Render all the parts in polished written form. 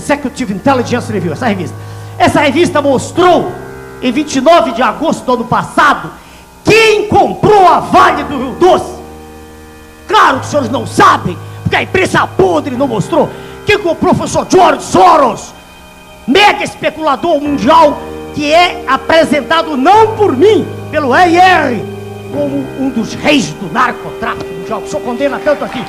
Executive Intelligence Review, essa revista. Essa revista mostrou, em 29 de agosto do ano passado, quem comprou a Vale do Rio Doce. Claro que os senhores não sabem, porque a imprensa podre não mostrou. Quem comprou foi o professor George Soros, mega especulador mundial, que é apresentado não por mim, pelo EIR, como um dos reis do narcotráfico mundial, que o senhor condena tanto aqui.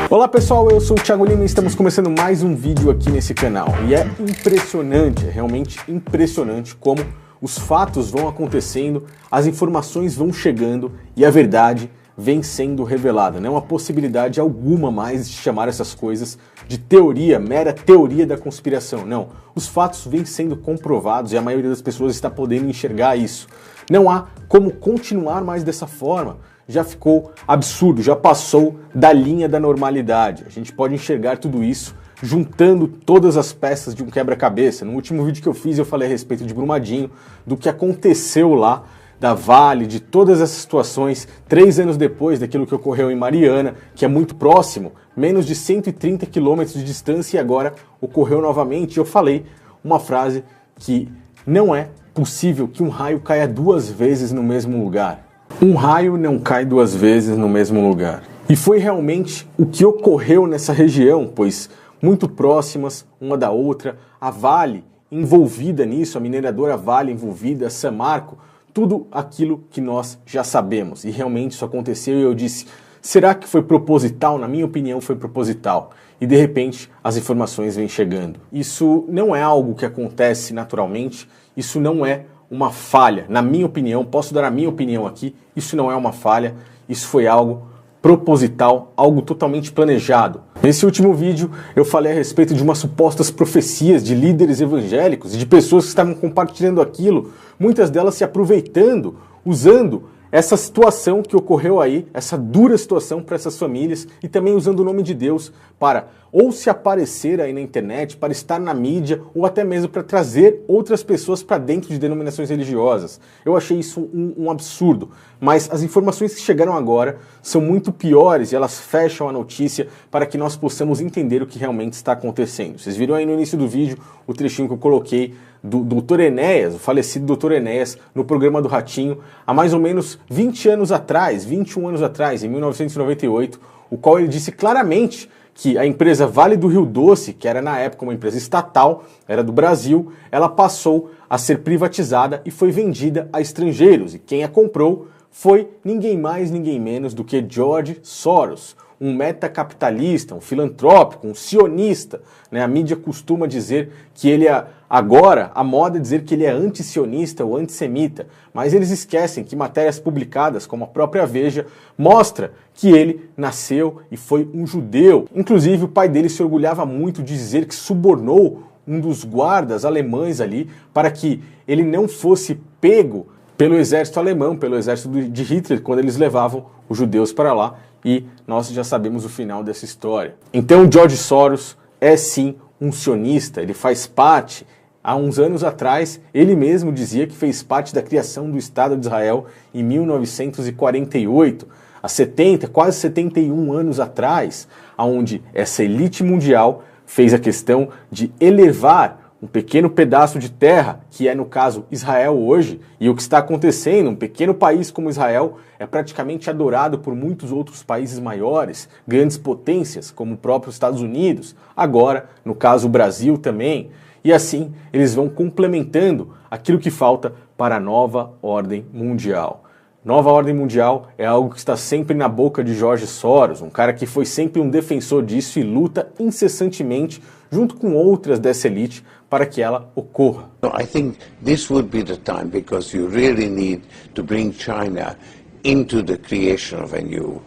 Olá pessoal, eu sou o Thiago Lima e estamos começando mais um vídeo aqui nesse canal. E é impressionante, é realmente impressionante como os fatos vão acontecendo, as informações vão chegando e a verdade vem sendo revelada. Não há possibilidade alguma mais de chamar essas coisas de teoria, mera teoria da conspiração. Não, os fatos vêm sendo comprovados e a maioria das pessoas está podendo enxergar isso. Não há como continuar mais dessa forma. Já ficou absurdo, já passou da linha da normalidade. A gente pode enxergar tudo isso juntando todas as peças de um quebra-cabeça. No último vídeo que eu fiz eu falei a respeito de Brumadinho, do que aconteceu lá, da Vale, de todas essas situações, 3 anos depois daquilo que ocorreu em Mariana, que é muito próximo, menos de 130 quilômetros de distância, e agora ocorreu novamente. Eu falei uma frase que não é possível que um raio caia 2 vezes no mesmo lugar. Um raio não cai 2 vezes no mesmo lugar. E foi realmente o que ocorreu nessa região, pois muito próximas uma da outra, a Vale envolvida nisso, a mineradora Vale envolvida, a Samarco, tudo aquilo que nós já sabemos. E realmente isso aconteceu e eu disse, será que foi proposital? Na minha opinião foi proposital. E de repente as informações vêm chegando. Isso não é algo que acontece naturalmente, isso não é uma falha, na minha opinião, posso dar a minha opinião aqui, isso não é uma falha, isso foi algo proposital, algo totalmente planejado. Nesse último vídeo eu falei a respeito de umas supostas profecias de líderes evangélicos e de pessoas que estavam compartilhando aquilo, muitas delas se aproveitando, usando essa situação que ocorreu aí, essa dura situação para essas famílias e também usando o nome de Deus para ou se aparecer aí na internet, para estar na mídia ou até mesmo para trazer outras pessoas para dentro de denominações religiosas. Eu achei isso um absurdo, mas as informações que chegaram agora são muito piores e elas fecham a notícia para que nós possamos entender o que realmente está acontecendo. Vocês viram aí no início do vídeo o trechinho que eu coloquei do Dr. Enéas, o falecido Dr. Enéas, no programa do Ratinho, há mais ou menos 20 anos atrás, 21 anos atrás, em 1998, o qual ele disse claramente que a empresa Vale do Rio Doce, que era na época uma empresa estatal, era do Brasil, ela passou a ser privatizada e foi vendida a estrangeiros. E quem a comprou foi ninguém mais, ninguém menos do que George Soros, um metacapitalista, um filantrópico, um sionista. Né? A mídia costuma dizer que ele é, agora, a moda é dizer que ele é anti-sionista ou antissemita, mas eles esquecem que matérias publicadas, como a própria Veja, mostra que ele nasceu e foi um judeu. Inclusive, o pai dele se orgulhava muito de dizer que subornou um dos guardas alemães ali para que ele não fosse pego pelo exército alemão, pelo exército de Hitler, quando eles levavam os judeus para lá, e nós já sabemos o final dessa história. Então George Soros é sim um sionista, ele faz parte, há uns anos atrás, ele mesmo dizia que fez parte da criação do Estado de Israel em 1948, há 70, quase 71 anos atrás, onde essa elite mundial fez a questão de elevar um pequeno pedaço de terra, que é no caso Israel hoje, e o que está acontecendo, um pequeno país como Israel é praticamente adorado por muitos outros países maiores, grandes potências, como o próprio Estados Unidos, agora, no caso, o Brasil também, e assim eles vão complementando aquilo que falta para a nova ordem mundial. Nova ordem mundial é algo que está sempre na boca de George Soros, um cara que foi sempre um defensor disso e luta incessantemente junto com outras dessa elite para que ela ocorra. I think this would be the time, because you really need to bring China into the creation of a new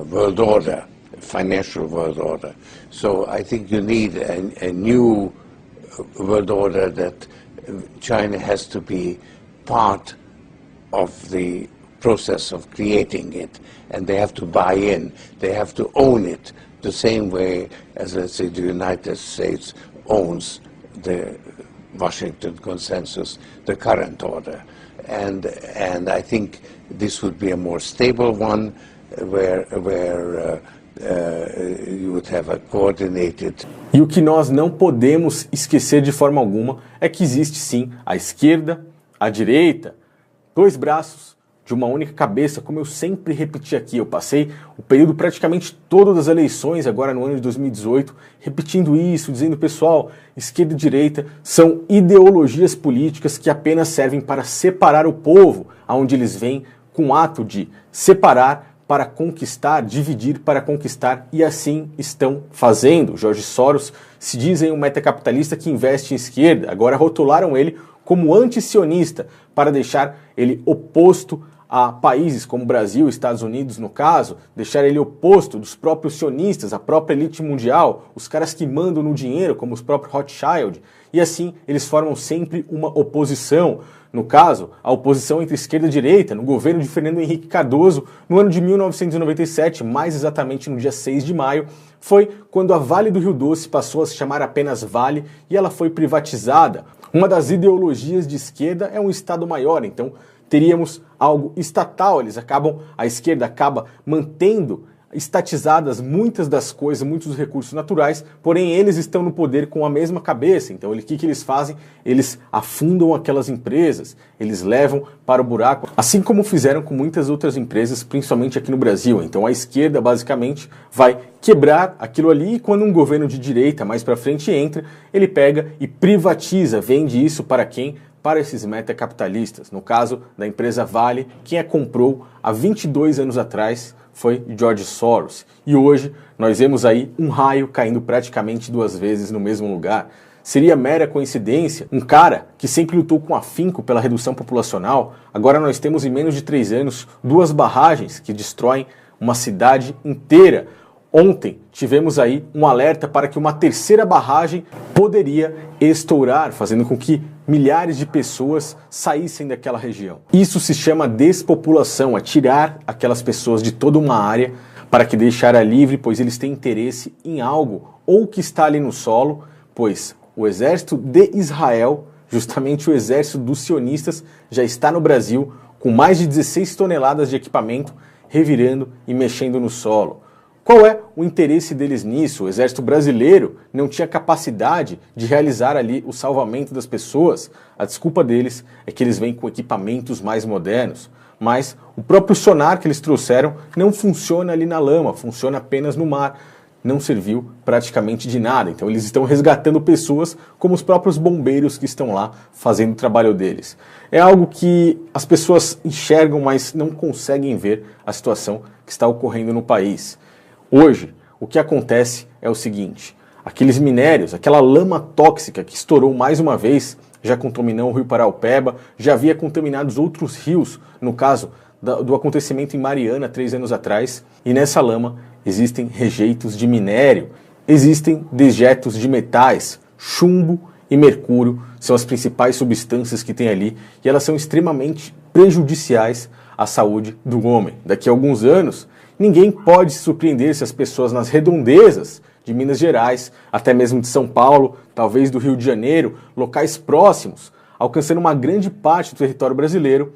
world order, financial world order. So I think you need a new world order that China has to be part of the process of creating it, and they have to buy in, they have to own it, the same way as, let's say, the United States owns the Washington Consensus, the current order. And I think this would be a more stable one, where you would have a coordinated. E o que nós não podemos esquecer de forma alguma é que existe sim a esquerda, a direita, dois braços de uma única cabeça, como eu sempre repeti aqui. Eu passei o período praticamente todo das eleições, agora no ano de 2018, repetindo isso, dizendo, pessoal, esquerda e direita são ideologias políticas que apenas servem para separar o povo, aonde eles vêm com o ato de separar para conquistar, dividir para conquistar, e assim estão fazendo. George Soros se dizem um metacapitalista que investe em esquerda, agora rotularam ele como anti-sionista, para deixar ele oposto a países como o Brasil, Estados Unidos no caso, deixar ele oposto dos próprios sionistas, a própria elite mundial, os caras que mandam no dinheiro, como os próprios Rothschild, e assim eles formam sempre uma oposição. No caso, a oposição entre esquerda e direita, no governo de Fernando Henrique Cardoso, no ano de 1997, mais exatamente no dia 6 de maio, foi quando a Vale do Rio Doce passou a se chamar apenas Vale e ela foi privatizada. Uma das ideologias de esquerda é um Estado maior, então teríamos algo estatal, a esquerda acaba mantendo estatizadas muitas das coisas, muitos dos recursos naturais, porém eles estão no poder com a mesma cabeça. Então o que eles fazem? Eles afundam aquelas empresas, eles levam para o buraco, assim como fizeram com muitas outras empresas, principalmente aqui no Brasil. Então a esquerda basicamente vai quebrar aquilo ali e quando um governo de direita mais para frente entra, ele pega e privatiza, vende isso para quem? Para esses metacapitalistas. No caso da empresa Vale, quem a comprou há 22 anos atrás foi George Soros. E hoje nós vemos aí um raio caindo praticamente 2 vezes no mesmo lugar. Seria mera coincidência? Um cara que sempre lutou com afinco pela redução populacional, agora nós temos em menos de 3 anos 2 barragens que destroem uma cidade inteira. Ontem tivemos aí um alerta para que uma 3ª barragem poderia estourar, fazendo com que milhares de pessoas saíssem daquela região. Isso se chama despopulação, é tirar aquelas pessoas de toda uma área para que deixá-la livre, pois eles têm interesse em algo, ou que está ali no solo, pois o exército de Israel, justamente o exército dos sionistas, já está no Brasil com mais de 16 toneladas de equipamento revirando e mexendo no solo. Qual é o interesse deles nisso? O exército brasileiro não tinha capacidade de realizar ali o salvamento das pessoas. A desculpa deles é que eles vêm com equipamentos mais modernos. Mas o próprio sonar que eles trouxeram não funciona ali na lama, funciona apenas no mar. Não serviu praticamente de nada. Então eles estão resgatando pessoas como os próprios bombeiros que estão lá fazendo o trabalho deles. É algo que as pessoas enxergam, mas não conseguem ver a situação que está ocorrendo no país. Hoje, o que acontece é o seguinte, aqueles minérios, aquela lama tóxica que estourou mais uma vez, já contaminou o rio Paraupeba, já havia contaminado os outros rios, no caso do acontecimento em Mariana 3 anos atrás, e nessa lama existem rejeitos de minério, existem dejetos de metais, chumbo e mercúrio, são as principais substâncias que tem ali, e elas são extremamente prejudiciais à saúde do homem. Daqui a alguns anos, ninguém pode se surpreender se as pessoas nas redondezas de Minas Gerais, até mesmo de São Paulo, talvez do Rio de Janeiro, locais próximos, alcançando uma grande parte do território brasileiro,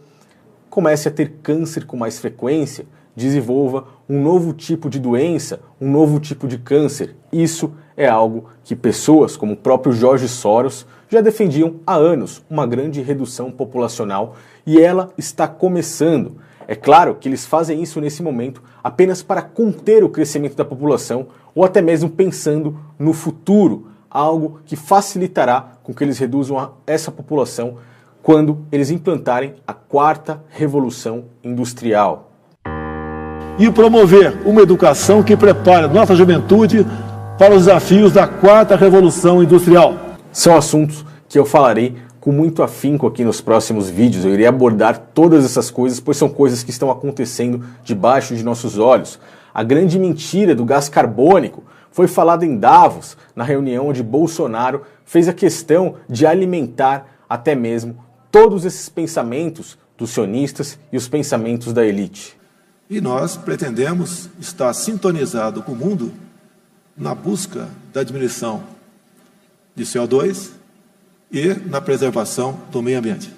comece a ter câncer com mais frequência, desenvolva um novo tipo de doença, um novo tipo de câncer. Isso é algo que pessoas como o próprio George Soros já defendiam há anos, uma grande redução populacional, e ela está começando. É claro que eles fazem isso nesse momento apenas para conter o crescimento da população ou até mesmo pensando no futuro, algo que facilitará com que eles reduzam essa população quando eles implantarem a 4ª Revolução Industrial. E promover uma educação que prepare nossa juventude para os desafios da 4ª Revolução Industrial. São assuntos que eu falarei com muito afinco aqui nos próximos vídeos. Eu irei abordar todas essas coisas, pois são coisas que estão acontecendo debaixo de nossos olhos. A grande mentira do gás carbônico foi falada em Davos, na reunião onde Bolsonaro fez a questão de alimentar até mesmo todos esses pensamentos dos sionistas e os pensamentos da elite. E nós pretendemos estar sintonizado com o mundo na busca da diminuição de CO2 e na preservação do meio ambiente.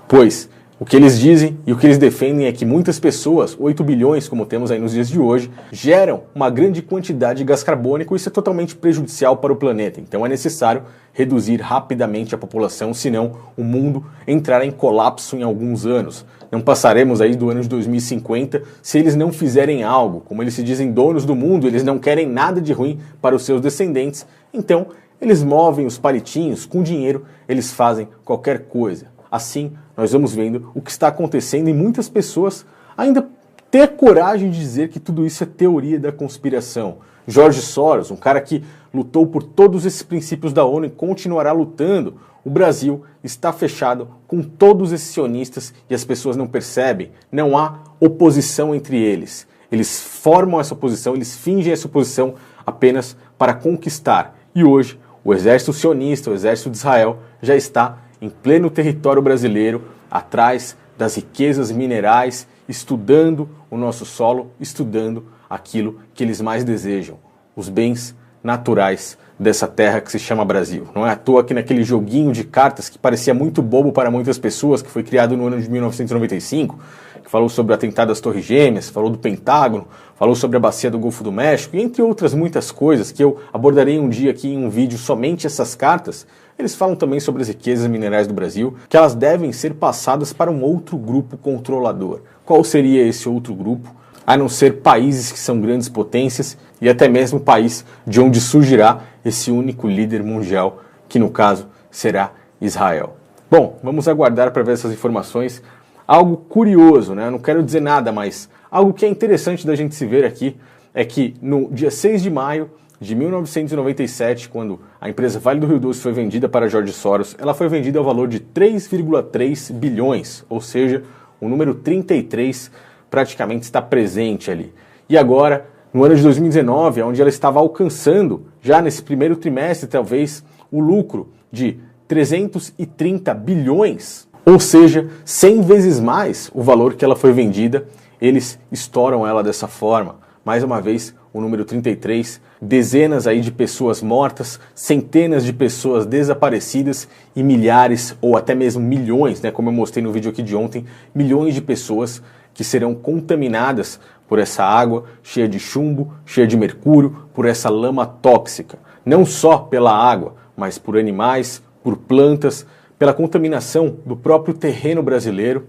Pois O que eles dizem e o que eles defendem é que muitas pessoas, 8 bilhões como temos aí nos dias de hoje, geram uma grande quantidade de gás carbônico e isso é totalmente prejudicial para o planeta. Então é necessário reduzir rapidamente a população, senão o mundo entrará em colapso em alguns anos. Não passaremos aí do ano de 2050 se eles não fizerem algo. Como eles se dizem donos do mundo, eles não querem nada de ruim para os seus descendentes. Então eles movem os palitinhos, com dinheiro eles fazem qualquer coisa. Assim, nós vamos vendo o que está acontecendo e muitas pessoas ainda têm a coragem de dizer que tudo isso é teoria da conspiração. George Soros, um cara que lutou por todos esses princípios da ONU e continuará lutando. O Brasil está fechado com todos esses sionistas e as pessoas não percebem. Não há oposição entre eles. Eles formam essa oposição, eles fingem essa oposição apenas para conquistar. E hoje, o exército sionista, o exército de Israel, já está em pleno território brasileiro, atrás das riquezas minerais, estudando o nosso solo, estudando aquilo que eles mais desejam, os bens naturais dessa terra que se chama Brasil. Não é à toa que naquele joguinho de cartas que parecia muito bobo para muitas pessoas, que foi criado no ano de 1995, que falou sobre o atentado às Torres Gêmeas, falou do Pentágono, falou sobre a bacia do Golfo do México, e entre outras muitas coisas que eu abordarei um dia aqui em um vídeo somente essas cartas. Eles falam também sobre as riquezas minerais do Brasil, que elas devem ser passadas para um outro grupo controlador. Qual seria esse outro grupo? A não ser países que são grandes potências e até mesmo o país de onde surgirá esse único líder mundial, que no caso será Israel. Bom, vamos aguardar para ver essas informações. Algo curioso, né? Eu não quero dizer nada, mas algo que é interessante da gente se ver aqui é que no dia 6 de maio de 1997, quando a empresa Vale do Rio Doce foi vendida para George Soros, ela foi vendida ao valor de 3,3 bilhões, ou seja, o número 33 praticamente está presente ali. E agora, no ano de 2019, onde ela estava alcançando, já nesse primeiro trimestre talvez, o lucro de 330 bilhões, ou seja, 100 vezes mais o valor que ela foi vendida, eles estouram ela dessa forma. Mais uma vez, o número 33, dezenas aí de pessoas mortas, centenas de pessoas desaparecidas e milhares ou até mesmo milhões, né, como eu mostrei no vídeo aqui de ontem, milhões de pessoas que serão contaminadas por essa água cheia de chumbo, cheia de mercúrio, por essa lama tóxica. Não só pela água, mas por animais, por plantas, pela contaminação do próprio terreno brasileiro.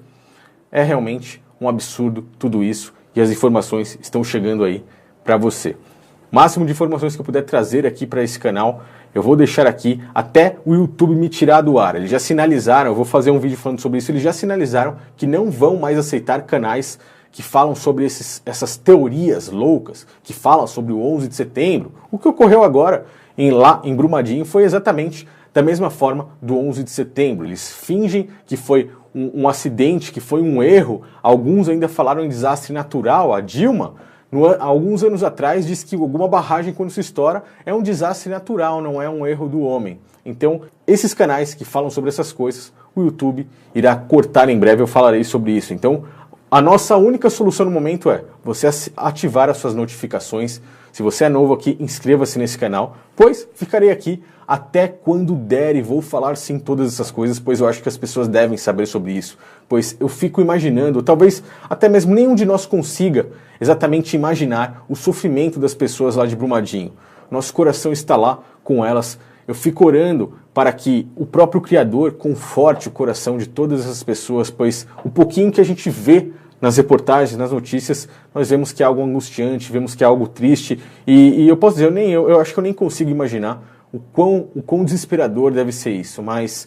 É realmente um absurdo tudo isso e as informações estão chegando aí para você. O máximo de informações que eu puder trazer aqui para esse canal, eu vou deixar aqui até o YouTube me tirar do ar. Eles já sinalizaram, eu vou fazer um vídeo falando sobre isso, eles já sinalizaram que não vão mais aceitar canais que falam sobre essas teorias loucas, que falam sobre o 11 de setembro. O que ocorreu agora lá em Brumadinho foi exatamente da mesma forma do 11 de setembro. Eles fingem que foi um acidente, que foi um erro. Alguns ainda falaram em desastre natural. A Dilma, alguns anos atrás, disse que alguma barragem, quando se estoura, é um desastre natural, não é um erro do homem. Então, esses canais que falam sobre essas coisas, o YouTube irá cortar em breve, eu falarei sobre isso. Então, a nossa única solução no momento é você ativar as suas notificações. Se você é novo aqui, inscreva-se nesse canal, pois ficarei aqui até quando der e vou falar sim todas essas coisas, pois eu acho que as pessoas devem saber sobre isso, pois eu fico imaginando, talvez até mesmo nenhum de nós consiga exatamente imaginar o sofrimento das pessoas lá de Brumadinho. Nosso coração está lá com elas. Eu fico orando para que o próprio Criador conforte o coração de todas essas pessoas, pois o pouquinho que a gente vê nas reportagens, nas notícias, nós vemos que é algo angustiante, vemos que é algo triste, e eu posso dizer, eu acho que eu nem consigo imaginar o quão desesperador deve ser isso, mas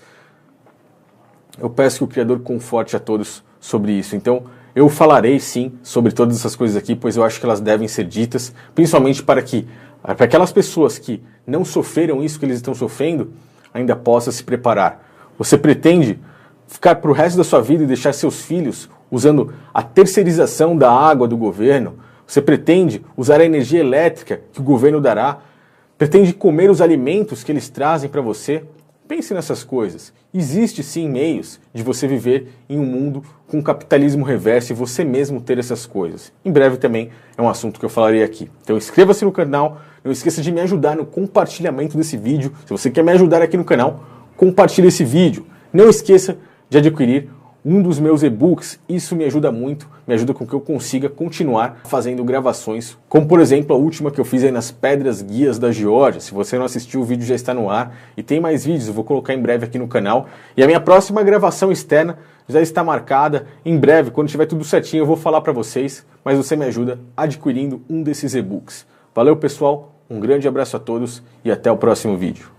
eu peço que o Criador conforte a todos sobre isso. Então, eu falarei sim sobre todas essas coisas aqui, pois eu acho que elas devem ser ditas, principalmente para aquelas pessoas que não sofreram isso que eles estão sofrendo, ainda possam se preparar. Você pretende ficar para o resto da sua vida e deixar seus filhos usando a terceirização da água do governo? Você pretende usar a energia elétrica que o governo dará? Pretende comer os alimentos que eles trazem para você? Pense nessas coisas. Existe sim meios de você viver em um mundo com capitalismo reverso e você mesmo ter essas coisas. Em breve também é um assunto que eu falarei aqui. Então inscreva-se no canal, não esqueça de me ajudar no compartilhamento desse vídeo. Se você quer me ajudar aqui no canal, compartilhe esse vídeo. Não esqueça de adquirir um dos meus e-books. Isso me ajuda muito, me ajuda com que eu consiga continuar fazendo gravações, como por exemplo a última que eu fiz aí nas Pedras Guias da Geórgia. Se você não assistiu, o vídeo já está no ar e tem mais vídeos, eu vou colocar em breve aqui no canal. E a minha próxima gravação externa já está marcada. Em breve, quando tiver tudo certinho, eu vou falar para vocês, mas você me ajuda adquirindo um desses e-books. Valeu, pessoal, um grande abraço a todos e até o próximo vídeo.